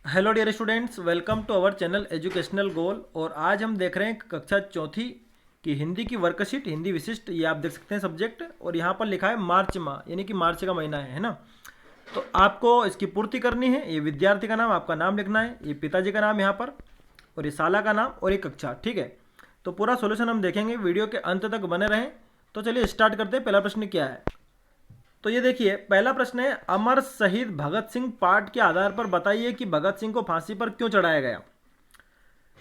Hello dear students, welcome to our channel educational goal. और आज हम देख रहे हैं कक्षा चौथी की हिंदी की वर्कशीट हिंदी विशिष्ट। ये आप देख सकते हैं सब्जेक्ट, और यहाँ पर लिखा है मार्च माह, यानी कि मार्च का महीना है ना। तो आपको इसकी पूर्ति करनी है। ये विद्यार्थी का नाम, आपका नाम लिखना है, ये पिताजी का नाम यहाँ पर, और ये साला का नाम, और ये कक्षा। ठीक है, तो पूरा सोल्यूशन हम देखेंगे, वीडियो के अंत तक बने रहें। तो चलिए स्टार्ट करते हैं। पहला प्रश्न क्या है, तो ये देखिए पहला प्रश्न है, अमर शहीद भगत सिंह पाठ के आधार पर बताइए कि भगत सिंह को फांसी पर क्यों चढ़ाया गया।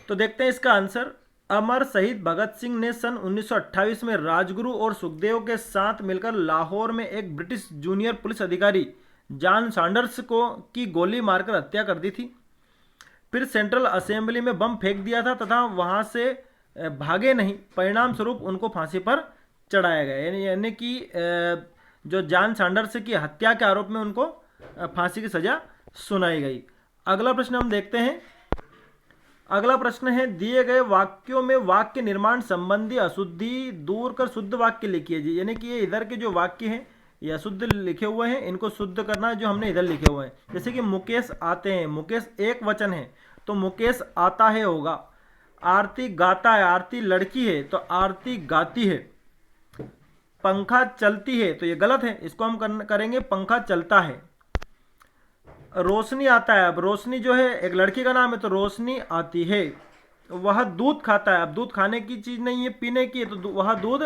तो देखते हैं इसका आंसर। अमर शहीद भगत सिंह ने सन 1928 में राजगुरु और सुखदेव के साथ मिलकर लाहौर में एक ब्रिटिश जूनियर पुलिस अधिकारी जॉन सैंडर्स को की गोली मारकर हत्या कर दी थी। फिर सेंट्रल असेंबली में बम फेंक दिया था तथा वहां से भागे नहीं। परिणाम स्वरूप उनको फांसी पर चढ़ाया गया, यानी कि जो जॉन सैंडर्स की हत्या के आरोप में उनको फांसी की सजा सुनाई गई। अगला प्रश्न हम देखते हैं। अगला प्रश्न है, दिए गए वाक्यों में वाक्य निर्माण संबंधी अशुद्धि दूर कर शुद्ध वाक्य लिखिए जी। यानी कि ये इधर के जो वाक्य हैं ये अशुद्ध लिखे हुए हैं, इनको शुद्ध करना है जो हमने इधर लिखे हुए हैं। जैसे कि मुकेश आते हैं, मुकेश एक वचन है तो मुकेश आता है होगा। आरती गाता है, आरती लड़की है तो आरती गाती है। पंखा चलती है तो ये गलत है, इसको हम करेंगे पंखा चलता है। रोशनी आता है, अब रोशनी जो है एक लड़की का नाम है तो रोशनी आती है। वह दूध खाता है, अब दूध खाने की चीज नहीं है, पीने की है, तो वह दूध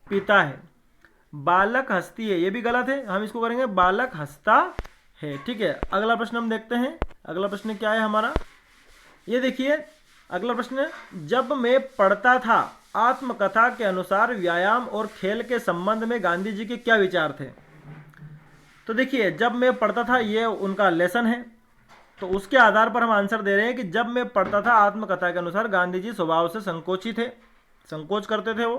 पीता है। बालक हंसती है, ये भी गलत है, हम इसको करेंगे बालक हंसता है। ठीक है, अगला प्रश्न हम देखते हैं। अगला प्रश्न क्या है हमारा, ये देखिए अगला प्रश्न, जब मैं पढ़ता था आत्मकथा के अनुसार व्यायाम और खेल के संबंध में गांधी जी के क्या विचार थे। तो देखिए जब मैं पढ़ता था ये उनका लेसन है, तो उसके आधार पर हम आंसर दे रहे हैं कि जब मैं पढ़ता था आत्मकथा के अनुसार गांधी जी स्वभाव से संकोची थे, संकोच करते थे वो,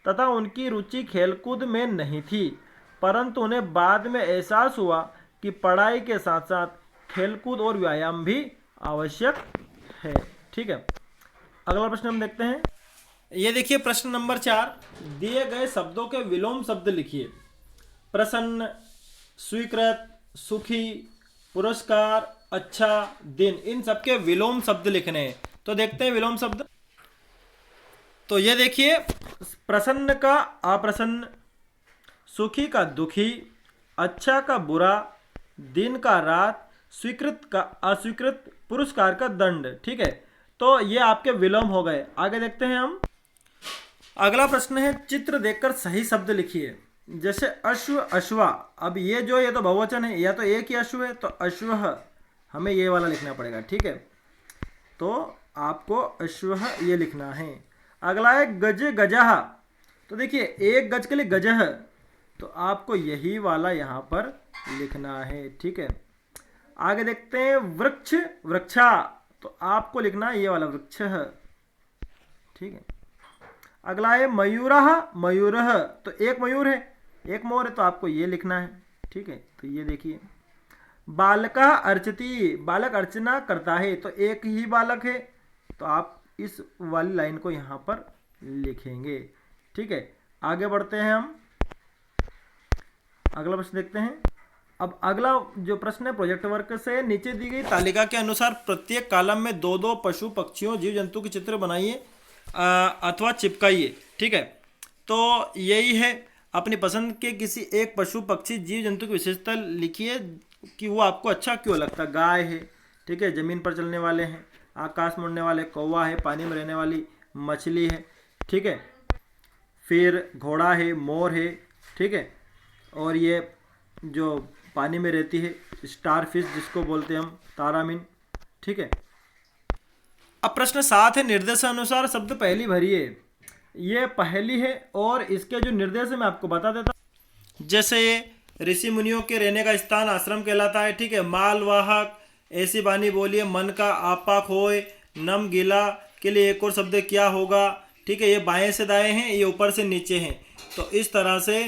तथा उनकी रुचि खेलकूद में नहीं थी, परंतु उन्हें बाद में एहसास हुआ कि पढ़ाई के साथ साथ खेलकूद और व्यायाम भी आवश्यक है। ठीक है, अगला प्रश्न हम देखते हैं। ये देखिए प्रश्न नंबर 4, दिए गए शब्दों के विलोम शब्द लिखिए। प्रसन्न, स्वीकृत, सुखी, पुरस्कार, अच्छा, दिन, इन सबके विलोम शब्द लिखने हैं। तो देखते हैं विलोम शब्द। तो ये देखिए, प्रसन्न का अप्रसन्न, सुखी का दुखी, अच्छा का बुरा, दिन का रात, स्वीकृत का अस्वीकृत, पुरस्कार का दंड। ठीक है, तो ये आपके विलोम हो गए। आगे देखते हैं हम। अगला प्रश्न है, चित्र देखकर सही शब्द लिखिए। जैसे अश्व, अश्वा, अब ये जो, ये तो बहुवचन है, या तो एक ही अश्व है तो अश्व, हमें ये वाला लिखना पड़ेगा। ठीक है, तो आपको अश्व ये लिखना है। अगला है गज, गजह, तो देखिए एक गज के लिए गजह, तो आपको यही वाला यहाँ पर लिखना है। ठीक है, आगे देखते हैं वृक्ष, वृक्षा, तो आपको लिखना है ये वाला वृक्ष। ठीक है, अगला है मयूरः, मयूरः, तो एक मयूर है, एक मोर है, तो आपको ये लिखना है। ठीक है, तो ये देखिए बालका अर्चति, बालक अर्चना करता है, तो एक ही बालक है, तो आप इस वाली लाइन को यहाँ पर लिखेंगे। ठीक है, आगे बढ़ते हैं हम। अगला प्रश्न देखते हैं। अब अगला जो प्रश्न है, प्रोजेक्ट वर्क से नीचे दी गई तालिका के अनुसार प्रत्येक कॉलम में दो दो पशु पक्षियों जीव जंतु के चित्र बनाइए अथवा चिपकाइए। ठीक है, तो यही है, अपनी पसंद के किसी एक पशु पक्षी जीव जंतु की विशेषता लिखिए कि वो आपको अच्छा क्यों लगता। गाय है, ठीक है, ज़मीन पर चलने वाले हैं, आकाश में उड़ने वाले कौवा है, पानी में रहने वाली मछली है, ठीक है, फिर घोड़ा है, मोर है, ठीक है, और ये जो पानी में रहती है स्टार फिश जिसको बोलते हैं हम, तारामीन। ठीक है, अब प्रश्न 7 है, निर्देशानुसार शब्द पहली भरिए। ये पहली है और इसके जो निर्देश है मैं आपको बता देता हूँ। जैसे ये ऋषि मुनियों के रहने का स्थान आश्रम कहलाता है। ठीक है, मालवाहक, ऐसी बानी बोलिए, मन का आपा खोए, नम गीला के लिए एक और शब्द क्या होगा। ठीक है, ये बाएं से दाएं हैं, ये ऊपर से नीचे हैं, तो इस तरह से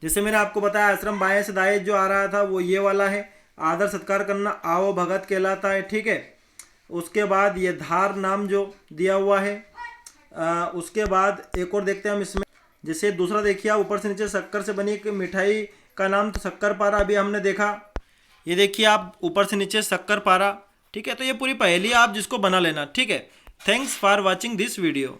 जैसे मैंने आपको बताया आश्रम बाएं से दाएं जो आ रहा था वो ये वाला है। आदर सत्कार करना आओ भगत कहलाता है। ठीक है, उसके बाद ये धार नाम जो दिया हुआ है, उसके बाद एक और देखते हैं हम इसमें। जैसे दूसरा देखिए, ऊपर से नीचे शक्कर से बनी एक मिठाई का नाम, तो शक्कर पारा अभी हमने देखा। ये देखिए आप ऊपर से नीचे शक्कर पारा, ठीक है, तो ये पूरी पहेली आप जिसको बना लेना। ठीक है, thanks for watching this video.